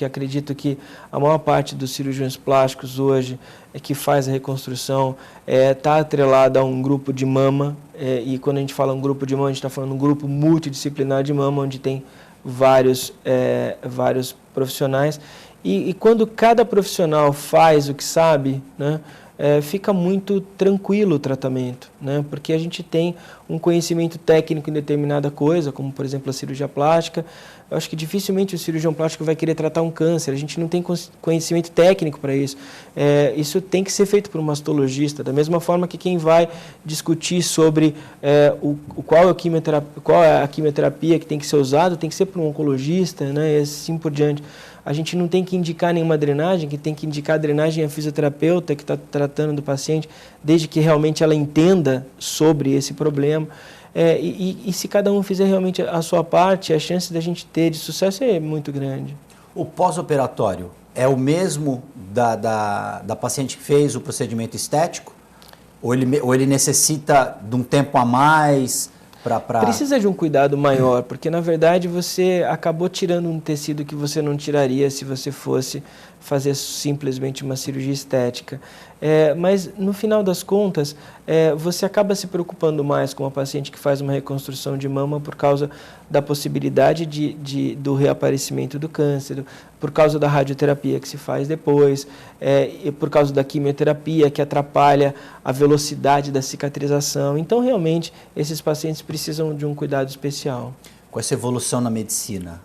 Acredito que a maior parte dos cirurgiões plásticos hoje que faz a reconstrução está atrelada a um grupo de mama, e quando a gente fala um grupo de mama, a gente está falando um grupo multidisciplinar de mama, onde tem vários profissionais, e quando cada profissional faz o que sabe, né? Fica muito tranquilo o tratamento, né? Porque a gente tem um conhecimento técnico em determinada coisa, como por exemplo a cirurgia plástica. Eu acho que dificilmente o cirurgião plástico vai querer tratar um câncer, a gente não tem conhecimento técnico para isso. Isso tem que ser feito por um mastologista, da mesma forma que quem vai discutir sobre qual é a quimioterapia que tem que ser usada, tem que ser por um oncologista, né? E assim por diante. A gente não tem que indicar nenhuma drenagem, que tem que indicar a drenagem é a fisioterapeuta que está tratando do paciente, desde que realmente ela entenda sobre esse problema. E se cada um fizer realmente a sua parte, a chance da gente ter de sucesso é muito grande. O pós-operatório é o mesmo da paciente que fez o procedimento estético? Ou ele necessita de um tempo a mais? Precisa de um cuidado maior, porque na verdade você acabou tirando um tecido que você não tiraria se você fosse fazer simplesmente uma cirurgia estética. Mas no final das contas, você acaba se preocupando mais com a paciente que faz uma reconstrução de mama por causa da possibilidade do reaparecimento do câncer, por causa da radioterapia que se faz depois, e por causa da quimioterapia que atrapalha a velocidade da cicatrização. Então, realmente, esses pacientes precisam de um cuidado especial. Com essa evolução na medicina,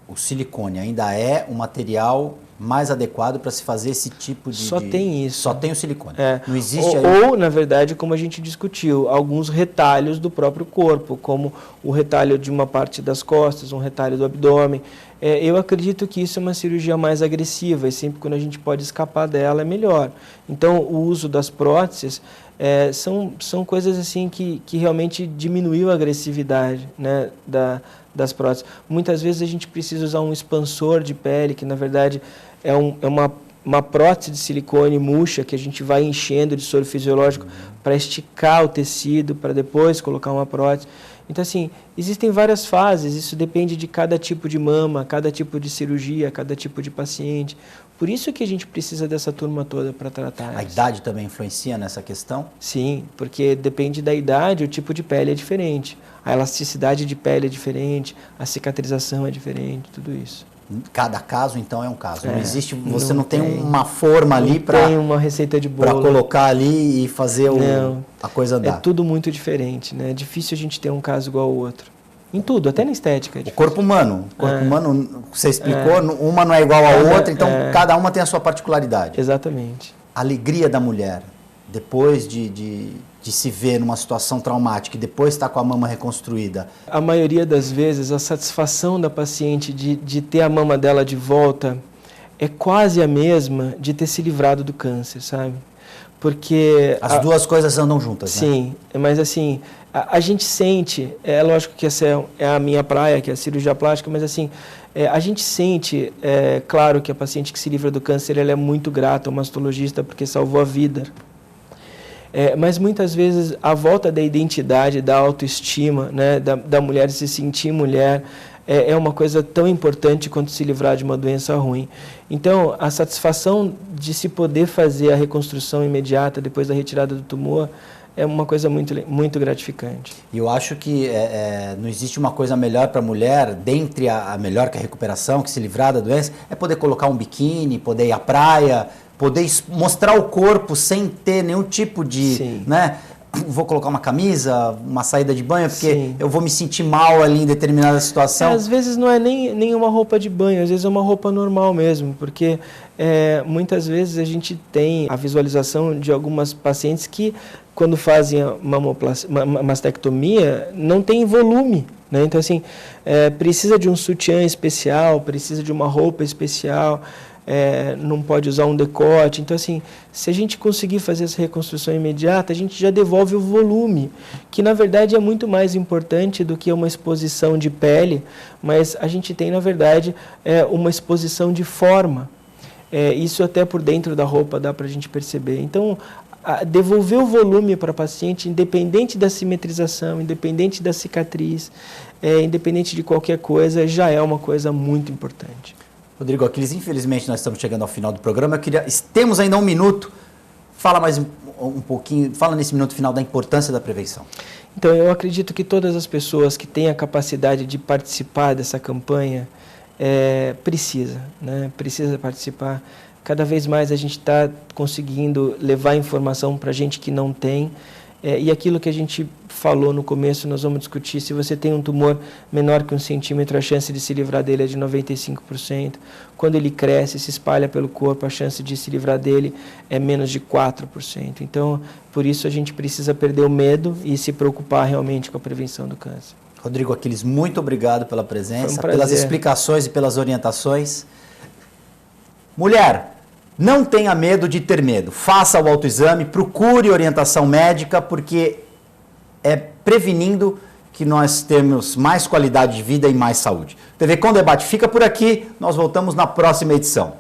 o silicone ainda é um material mais adequado para se fazer esse tipo de... Só tem isso. Só tem o silicone. Não existe ou, na verdade, como a gente discutiu, alguns retalhos do próprio corpo, como o retalho de uma parte das costas, um retalho do abdômen. Eu acredito que isso é uma cirurgia mais agressiva e sempre quando a gente pode escapar dela é melhor. Então, o uso das próteses são coisas assim que realmente diminuiu a agressividade, né, das próteses. Muitas vezes a gente precisa usar um expansor de pele, que na verdade é uma prótese de silicone murcha que a gente vai enchendo de soro fisiológico para esticar o tecido, para depois colocar uma prótese. Então, assim, existem várias fases, isso depende de cada tipo de mama, cada tipo de cirurgia, cada tipo de paciente. Por isso que a gente precisa dessa turma toda para tratar. A idade também influencia nessa questão? Sim, porque depende da idade, o tipo de pele é diferente. A elasticidade de pele é diferente, a cicatrização é diferente, tudo isso. Cada caso, então, é um caso. Não existe, você não tem uma forma ali para... tem uma receita de bolo. Para colocar ali e fazer a coisa andar. É tudo muito diferente, né? É difícil a gente ter um caso igual ao outro. Em tudo, até na estética. O corpo humano. O corpo humano, você explicou, uma não é igual à outra, então cada uma tem a sua particularidade. Exatamente. A alegria da mulher, depois de se ver numa situação traumática e depois estar com a mama reconstruída. A maioria das vezes, a satisfação da paciente de ter a mama dela de volta é quase a mesma de ter se livrado do câncer, sabe? Porque... As duas coisas andam juntas, né? Sim, mas assim, a gente sente, lógico que essa é a minha praia, que é a cirurgia plástica, mas assim, a gente sente, claro que a paciente que se livra do câncer, ela é muito grata ao mastologista porque salvou a vida. Mas muitas vezes a volta da identidade, da autoestima, né, da mulher se sentir mulher, é uma coisa tão importante quanto se livrar de uma doença ruim. Então, a satisfação de se poder fazer a reconstrução imediata depois da retirada do tumor é uma coisa muito gratificante. E eu acho que não existe uma coisa melhor para a mulher, dentre a melhor que a recuperação, que se livrar da doença, é poder colocar um biquíni, poder ir à praia, poder mostrar o corpo sem ter nenhum tipo de, né? Vou colocar uma camisa, uma saída de banho, porque eu vou me sentir mal ali em determinada situação. Às vezes não é nem uma roupa de banho, às vezes é uma roupa normal mesmo, porque muitas vezes a gente tem a visualização de algumas pacientes que, quando fazem uma mastectomia, não tem volume, né? Então, assim, precisa de um sutiã especial, precisa de uma roupa especial, não pode usar um decote. Então, assim, se a gente conseguir fazer essa reconstrução imediata, a gente já devolve o volume, que na verdade é muito mais importante do que uma exposição de pele, mas a gente tem, na verdade, uma exposição de forma. Isso até por dentro da roupa dá para a gente perceber. Então, devolver o volume para a paciente, independente da simetrização, independente da cicatriz, independente de qualquer coisa, já é uma coisa muito importante. Rodrigo Aquiles, infelizmente nós estamos chegando ao final do programa. Temos ainda um minuto. Fala mais um pouquinho, fala nesse minuto final da importância da prevenção. Então, eu acredito que todas as pessoas que têm a capacidade de participar dessa campanha precisa participar. Cada vez mais a gente está conseguindo levar informação para gente que não tem. E aquilo que a gente falou no começo, nós vamos discutir. Se você tem um tumor menor que 1 centímetro, a chance de se livrar dele é de 95%. Quando ele cresce, se espalha pelo corpo, a chance de se livrar dele é menos de 4%. Então, por isso a gente precisa perder o medo e se preocupar realmente com a prevenção do câncer. Rodrigo Aquiles, muito obrigado pela presença, pelas explicações e pelas orientações. Mulher, não tenha medo de ter medo. Faça o autoexame, procure orientação médica, porque é prevenindo que nós temos mais qualidade de vida e mais saúde. TV Com Debate fica por aqui, nós voltamos na próxima edição.